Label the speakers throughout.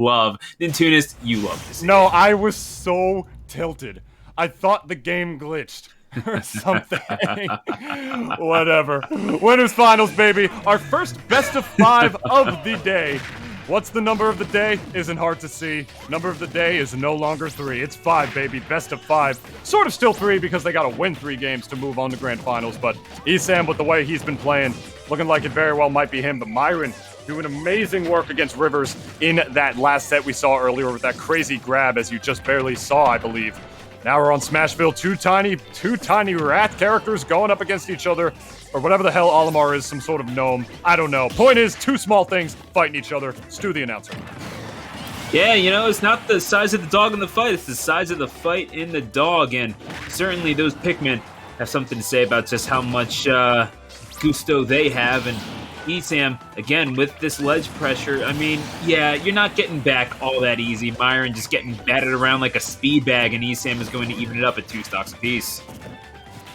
Speaker 1: love. Nintunis, you love to see
Speaker 2: No,
Speaker 1: it.
Speaker 2: I was so tilted. I thought the game glitched or something. Whatever. Winners finals, baby. Our first best of 5 of the day. What's the number of the day? Isn't hard to see. Number of the day is no longer 3. It's 5, baby. Best of 5. Sort of still 3 because they got to win 3 games to move on to grand finals. But ESAM, with the way he's been playing, looking like it very well might be him. But Myran doing amazing work against Rivers in that last set we saw earlier with that crazy grab, as you just barely saw, I believe. Now we're on Smashville. Two tiny rat characters going up against each other. Or whatever the hell Olimar is, some sort of gnome. I don't know. Point is, 2 small things fighting each other. Stu, the announcer.
Speaker 1: Yeah, it's not the size of the dog in the fight, it's the size of the fight in the dog, and certainly those Pikmin have something to say about just how much gusto they have, and ESAM, again, with this ledge pressure, I mean, yeah, you're not getting back all that easy. Myran just getting batted around like a speed bag, and ESAM is going to even it up at 2 stocks apiece.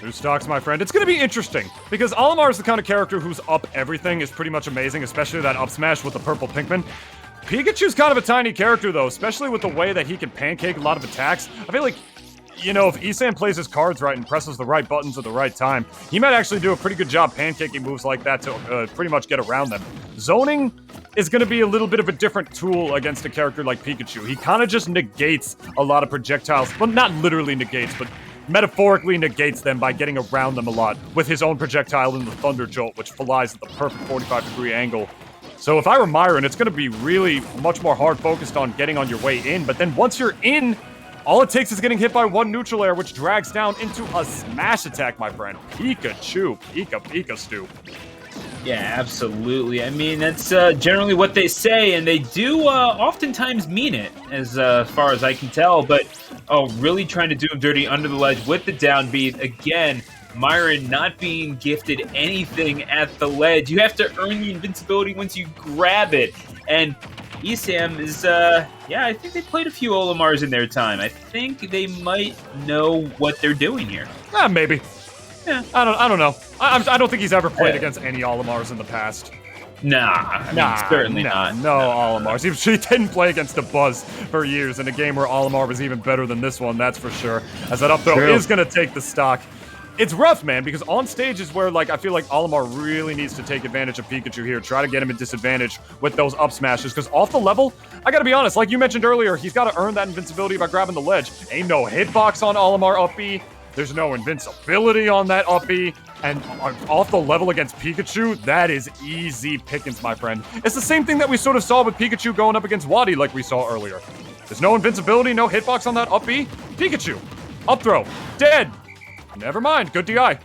Speaker 2: 2 stocks, my friend. It's going to be interesting, because Olimar is the kind of character whose up everything is pretty much amazing, especially that up smash with the purple Pikmin. Pikachu's kind of a tiny character, though, especially with the way that he can pancake a lot of attacks. I feel like, if ESAM plays his cards right and presses the right buttons at the right time, he might actually do a pretty good job pancaking moves like that to pretty much get around them. Zoning is going to be a little bit of a different tool against a character like Pikachu. He kind of just negates a lot of projectiles. Well, not literally negates, but metaphorically negates them by getting around them a lot with his own projectile in the Thunder Jolt, which flies at the perfect 45-degree angle. So if I were Myran, it's going to be really much more hard focused on getting on your way in, but then once you're in, all it takes is getting hit by 1 neutral air, which drags down into a smash attack, my friend. Pikachu. Pika Stu.
Speaker 1: Yeah, absolutely. I mean, that's generally what they say, and they do oftentimes mean it, as far as I can tell. But, really trying to do him dirty under the ledge with the downbeat. Again, Myran not being gifted anything at the ledge. You have to earn the invincibility once you grab it. And ESAM is, I think they played a few Olimars in their time. I think they might know what they're doing here.
Speaker 2: Maybe.
Speaker 1: Yeah.
Speaker 2: I don't know. I don't think he's ever played against any Olimars in the past.
Speaker 1: Certainly not.
Speaker 2: No Olimars. He didn't play against the Buzz for years in a game where Olimar was even better than this one, that's for sure. As that up throw is going to take the stock. It's rough, man, because on stage is where, I feel like Olimar really needs to take advantage of Pikachu here, try to get him at disadvantage with those up smashes, because off the level, I gotta be honest, like you mentioned earlier, he's got to earn that invincibility by grabbing the ledge. Ain't no hitbox on Olimar up B. There's no invincibility on that up B. And off the level against Pikachu, that is easy pickings, my friend. It's the same thing that we sort of saw with Pikachu going up against Wadi like we saw earlier. There's no invincibility, no hitbox on that up B. Pikachu, up throw, dead. Never mind, good DI.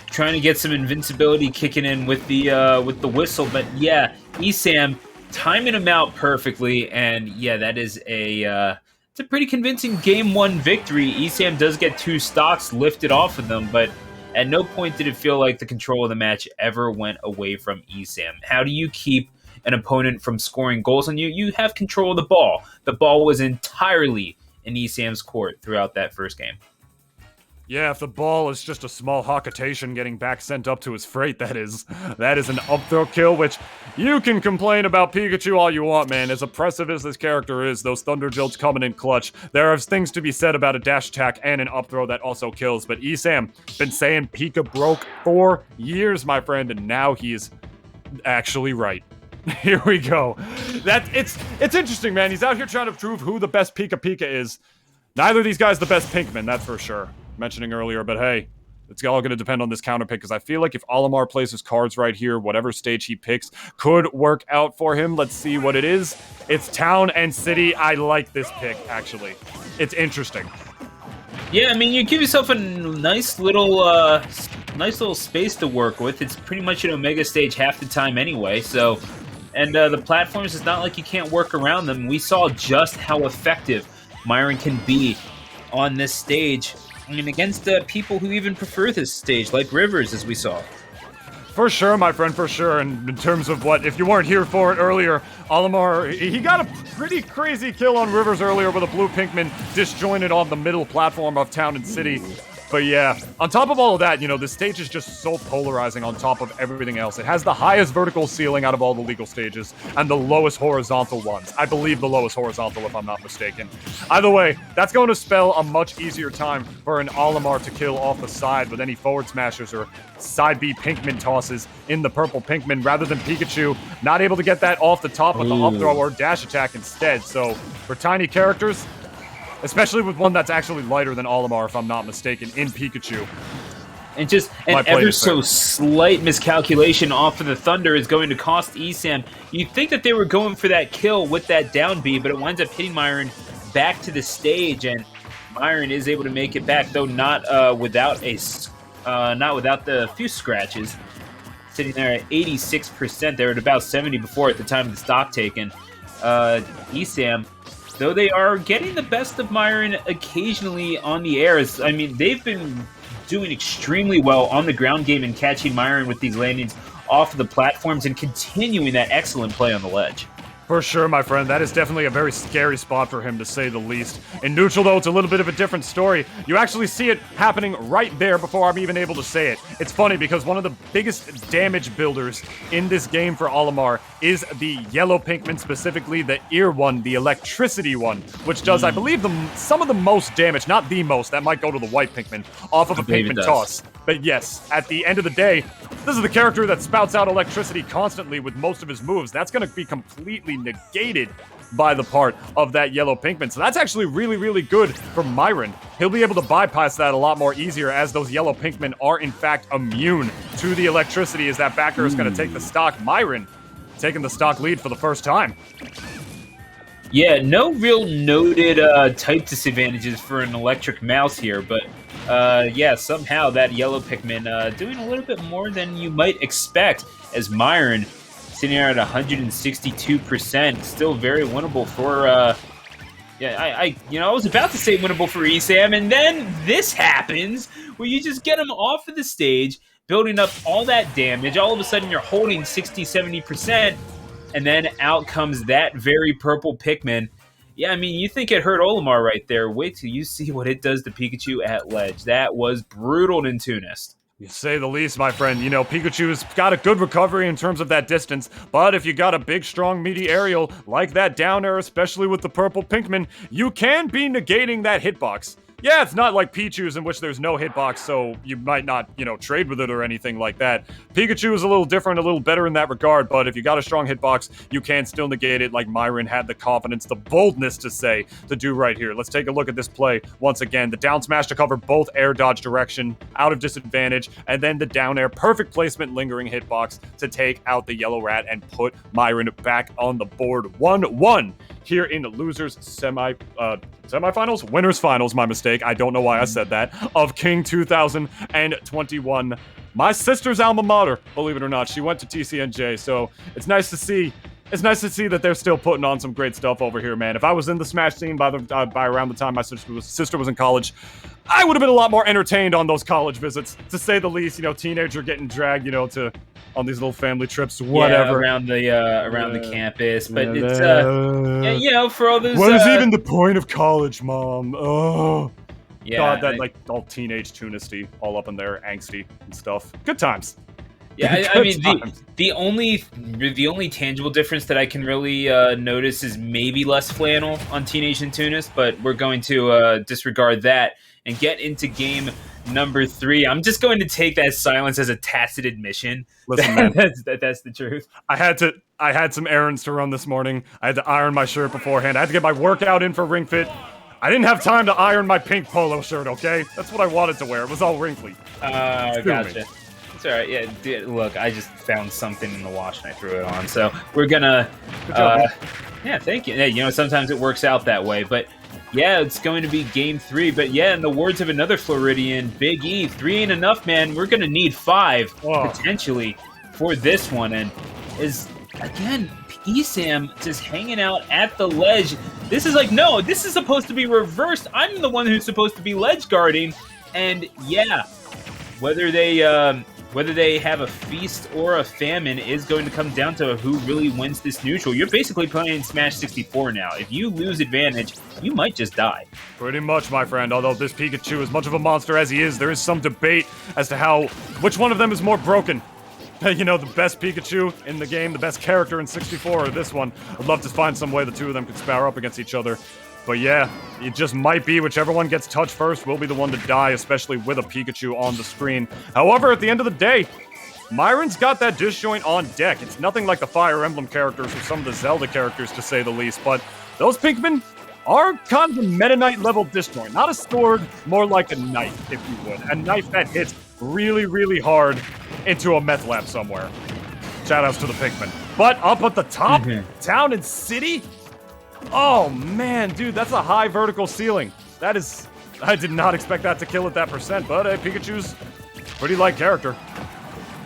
Speaker 1: Trying to get some invincibility kicking in with the whistle, but yeah, ESAM timing him out perfectly, and yeah, that is it's a pretty convincing Game 1 victory. ESAM does get 2 stocks lifted off of them, but at no point did it feel like the control of the match ever went away from ESAM. How do you keep an opponent from scoring goals on you? You have control of the ball. The ball was entirely in ESAM's court throughout that first game.
Speaker 2: Yeah, if the ball is just a small Hawkitation getting back sent up to his freight, that is an up throw kill, which you can complain about Pikachu all you want, man. As oppressive as this character is, those Thunder Jolts coming in clutch, there are things to be said about a dash attack and an up throw that also kills, but ESAM been saying Pika broke for years, my friend, and now he's actually right. Here we go. It's interesting, man. He's out here trying to prove who the best Pika is. Neither of these guys the best Pinkman, that's for sure. Mentioning earlier, but hey, it's all going to depend on this counter pick, because I feel like if Olimar plays his cards right here, whatever stage he picks could work out for him. Let's see what it is. It's Town and City. I like this pick, actually. It's interesting.
Speaker 1: Yeah, I mean, you give yourself a nice little space to work with. It's pretty much an Omega stage half the time anyway, so... And the platforms, it's not like you can't work around them. We saw just how effective Myran can be on this stage. I mean, against people who even prefer this stage, like Rivers, as we saw.
Speaker 2: For sure, my friend, for sure. And in terms of what, if you weren't here for it earlier, Olimar, he got a pretty crazy kill on Rivers earlier with a blue Pinkman disjointed on the middle platform of Town and City. But yeah, on top of all of that, you know, the stage is just so polarizing on top of everything else. It has the highest vertical ceiling out of all the legal stages and the lowest horizontal ones. I believe the lowest horizontal, if I'm not mistaken. Either way, that's going to spell a much easier time for an Olimar to kill off the side with any forward smashers or side B Pinkman tosses in the purple Pinkman, rather than Pikachu not able to get that off the top with the up throw or dash attack instead. So for tiny characters, especially with one that's actually lighter than Olimar, if I'm not mistaken, in Pikachu.
Speaker 1: And just an ever so slight miscalculation off of the Thunder is going to cost ESAM. You'd think that they were going for that kill with that down B, but it winds up hitting Myran back to the stage, and Myran is able to make it back, though not without the few scratches. Sitting there at 86%. They were at about 70 before at the time of the stock taken. ESAM, though they are getting the best of Myran occasionally on the air. I mean, they've been doing extremely well on the ground game and catching Myran with these landings off of the platforms and continuing that excellent play on the ledge.
Speaker 2: For sure, my friend. That is definitely a very scary spot for him, to say the least. In neutral, though, it's a little bit of a different story. You actually see it happening right there before I'm even able to say it. It's funny because one of the biggest damage builders in this game for Olimar is the yellow Pinkman, specifically the ear one, the electricity one, which does, I believe, some of the most damage, not the most, that might go to the white Pinkman, off of a Pinkman toss. But yes, at the end of the day, this is the character that spouts out electricity constantly with most of his moves. That's going to be completely negated by the part of that yellow Pinkman. So that's actually really, really good for Myran. He'll be able to bypass that a lot more easier, as those yellow Pinkmen are in fact immune to the electricity, as that backer is going to take the stock. Myran taking the stock lead for the first time.
Speaker 1: Yeah, no real noted type disadvantages for an electric mouse here, but yeah, somehow that yellow Pikmin doing a little bit more than you might expect, as Myran sitting here at 162%, still very winnable for, I was about to say winnable for ESAM, and then this happens, where you just get him off of the stage, building up all that damage, all of a sudden you're holding 60-70%, and then out comes that very purple Pikmin. Yeah, I mean, you think it hurt Olimar right there. Wait till you see what it does to Pikachu at ledge. That was brutal in Tunist.
Speaker 2: You say the least, my friend. You know, Pikachu's got a good recovery in terms of that distance, but if you got a big, strong, meaty aerial like that down air, especially with the purple Pinkman, you can be negating that hitbox. Yeah, it's not like Pichu's, in which there's no hitbox, so you might not, trade with it or anything like that. Pikachu is a little different, a little better in that regard, but if you got a strong hitbox, you can still negate it, like Myran had the confidence, the boldness to do right here. Let's take a look at this play once again. The down smash to cover both air dodge direction, out of disadvantage, and then the down air, perfect placement, lingering hitbox to take out the yellow rat and put Myran back on the board. 1-1 here in the losers semifinals? Winners finals, my mistake. I don't know why I said that. Of King 2021. My sister's alma mater, believe it or not. She went to TCNJ, so it's nice to see. It's nice to see that they're still putting on some great stuff over here, man. If I was in the Smash scene by around the time my sister was in college, I would have been a lot more entertained on those college visits, to say the least. Teenager getting dragged, on these little family trips, whatever.
Speaker 1: Yeah, around the campus, but it's for all those.
Speaker 2: What is even the point of college, Mom? Oh,
Speaker 1: yeah,
Speaker 2: God, that all teenage tunisty, all up in there, angsty and stuff. Good times.
Speaker 1: Yeah, I mean, the only tangible difference that I can really notice is maybe less flannel on Teenage and Tunis, but we're going to disregard that and get into game number 3. I'm just going to take that silence as a tacit admission.
Speaker 2: Listen, man,
Speaker 1: that's the truth.
Speaker 2: I had some errands to run this morning. I had to iron my shirt beforehand. I had to get my workout in for Ring Fit. I didn't have time to iron my pink polo shirt, okay? That's what I wanted to wear. It was all wrinkly.
Speaker 1: Gotcha. It's all right. Yeah, look, I just found something in the wash and I threw it on. So we're gonna. Yeah, thank you. Yeah, sometimes it works out that way, but yeah, it's going to be game 3. But yeah, in the words of another Floridian, Big E, 3 ain't enough, man. We're gonna need 5 potentially for this one, and again, ESAM just hanging out at the ledge. This is no, this is supposed to be reversed. I'm the one who's supposed to be ledge guarding, and yeah, whether they whether they have a feast or a famine is going to come down to who really wins this neutral. You're basically playing Smash 64 now. If you lose advantage, you might just die.
Speaker 2: Pretty much, my friend. Although this Pikachu, as much of a monster as he is, there is some debate as to which one of them is more broken. You know, the best Pikachu in the game, the best character in 64, or this one. I'd love to find some way the two of them could spar up against each other. But yeah, it just might be whichever one gets touched first will be the one to die, especially with a Pikachu on the screen. However, at the end of the day, Myron's got that disjoint on deck. It's nothing like the Fire Emblem characters or some of the Zelda characters, to say the least, but those Pikmin are kind of a Meta Knight level disjoint. Not a sword, more like a knife, if you would. A knife that hits really, really hard into a meth lab somewhere. Shoutouts to the Pikmin. But up at the top, town and city? Oh man, dude, that's a high vertical ceiling. That is... I did not expect that to kill at that percent, but Pikachu's pretty light character.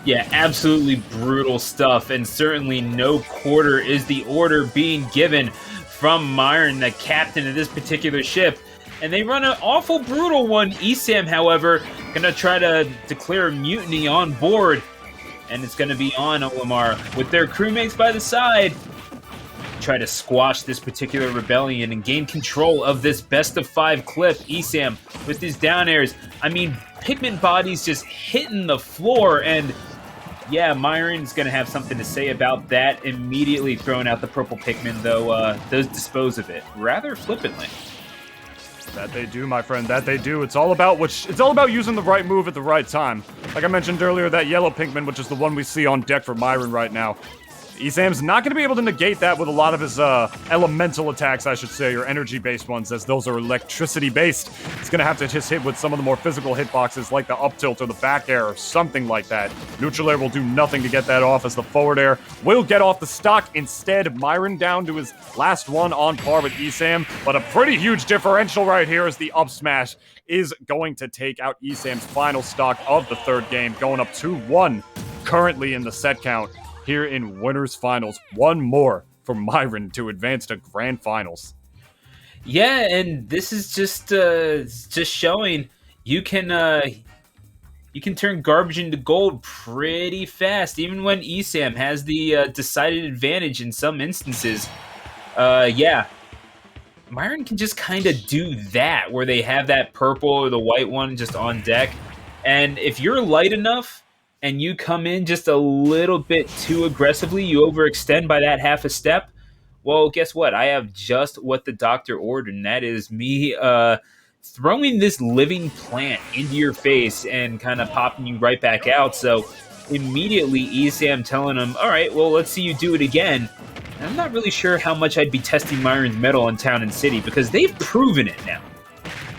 Speaker 1: Yeah, absolutely brutal stuff, and certainly no quarter is the order being given from Myran, the captain of this particular ship. And they run an awful brutal one. ESAM, however, gonna try to declare mutiny on board. And it's gonna be on Olimar with their crewmates by the side. Try to squash this particular rebellion and gain control of this best-of-5 clip. ESAM with his down airs. I mean, Pikmin bodies just hitting the floor, and yeah, Myron's gonna have something to say about that. Immediately throwing out the purple Pikmin, though does dispose of it rather flippantly.
Speaker 2: That they do, my friend, that they do. It's all about using the right move at the right time. Like I mentioned earlier, that yellow Pikmin, which is the one we see on deck for Myran right now. ESAM's not going to be able to negate that with a lot of his elemental attacks, I should say, or energy-based ones, as those are electricity-based. He's going to have to just hit with some of the more physical hitboxes, like the up tilt or the back air, or something like that. Neutral air will do nothing to get that off, as the forward air will get off the stock. Instead, Myran down to his last one on par with ESAM, but a pretty huge differential right here as the up smash is going to take out ESAM's final stock of the third game, going up 2-1 currently in the set count. Here in Winners Finals. One more for Myran to advance to Grand Finals.
Speaker 1: Yeah, and this is just showing you can turn garbage into gold pretty fast, even when ESAM has the decided advantage in some instances. Yeah, Myran can just kind of do that, where they have that purple or the white one just on deck, and if you're light enough and you come in just a little bit too aggressively, you overextend by that half a step, well, guess what? I have just what the doctor ordered, and that is me throwing this living plant into your face and kind of popping you right back out. So immediately ESAM telling him, all right, well, let's see you do it again. And I'm not really sure how much I'd be testing Myron's mettle in Town and City, because they've proven it now.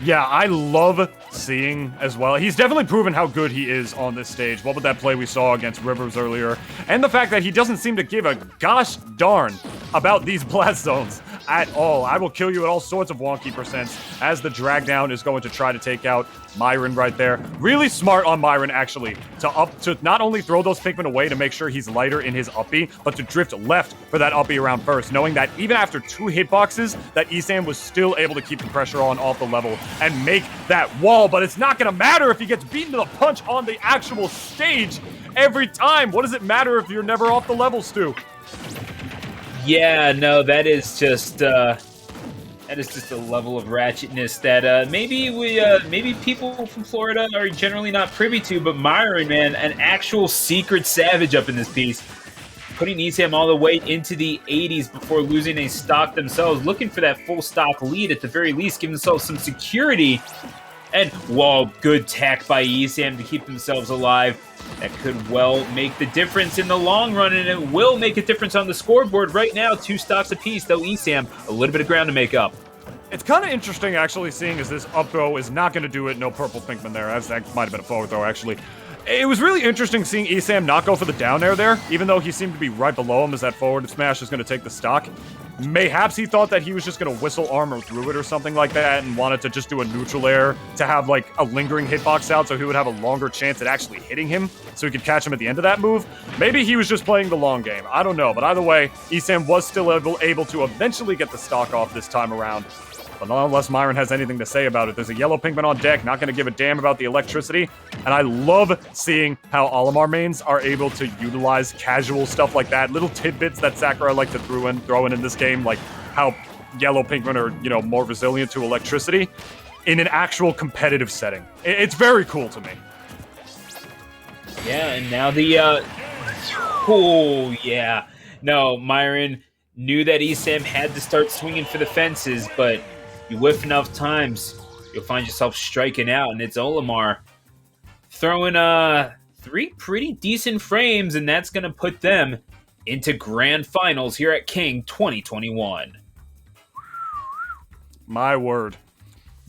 Speaker 2: Yeah, I love seeing as well. He's definitely proven how good he is on this stage. What with that play we saw against Rivers earlier, and the fact that he doesn't seem to give a gosh darn about these blast zones at all. I will kill you at all sorts of wonky percents, as the drag down is going to try to take out Myran right there. Really smart on Myran, actually, to not only throw those Pikmin away to make sure he's lighter in his uppie, but to drift left for that uppie around first, knowing that even after 2 hitboxes, that ESAM was still able to keep the pressure on off the level and make that wall. But it's not going to matter if he gets beaten to the punch on the actual stage every time. What does it matter if you're never off the level, Stu?
Speaker 1: Yeah, no, that is just a level of ratchetness that maybe people from Florida are generally not privy to. But Myran, man, an actual secret savage up in this piece, putting ESAM all the way into the 80s before losing a stock themselves, looking for that full stock lead at the very least, give themselves some security. And, whoa, good tech by ESAM to keep themselves alive. That could well make the difference in the long run, and it will make a difference on the scoreboard. Right now, 2 stocks apiece, though ESAM, a little bit of ground to make up.
Speaker 2: It's kind of interesting, actually, seeing as this up throw is not going to do it. No purple Pikmin there. That might have been a forward throw, actually. It was really interesting seeing ESAM not go for the down air there, even though he seemed to be right below him as that forward smash is going to take the stock. Mayhaps he thought that he was just going to whistle armor through it or something like that and wanted to just do a neutral air to have like a lingering hitbox out so he would have a longer chance at actually hitting him so he could catch him at the end of that move. Maybe he was just playing the long game. I don't know. But either way, ESAM was still able to eventually get the stock off this time around. But not unless Myran has anything to say about it. There's a yellow Pinkman on deck, not going to give a damn about the electricity. And I love seeing how Olimar mains are able to utilize casual stuff like that. Little tidbits that Sakurai like to throw in this game, like how yellow Pinkman are, you know, more resilient to electricity in an actual competitive setting. It's very cool to me.
Speaker 1: Yeah, and now the, oh, yeah. No, Myran knew that ESAM had to start swinging for the fences, but you whiff enough times, you'll find yourself striking out, and it's Olimar throwing 3 pretty decent frames, and that's going to put them into grand finals here at King 2021.
Speaker 2: My word.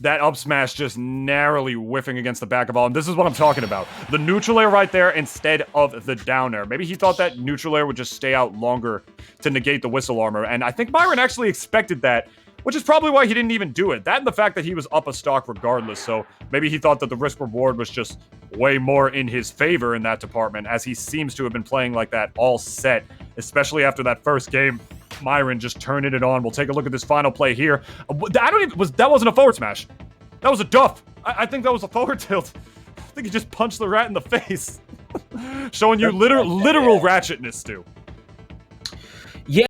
Speaker 2: That up smash just narrowly whiffing against the back of all. And this is what I'm talking about. The neutral air right there instead of the down air. Maybe he thought that neutral air would just stay out longer to negate the whistle armor. And I think Myran actually expected that, which is probably why he didn't even do it. That and the fact that he was up a stock regardless. So maybe he thought that the risk reward was just way more in his favor in that department, as he seems to have been playing like that all set, especially after that first game. Myran just turning it on. We'll take a look at this final play here. That wasn't a forward smash. That was a duff. I think that was a forward tilt. I think he just punched the rat in the face. Showing you literal ratchetness, Stu.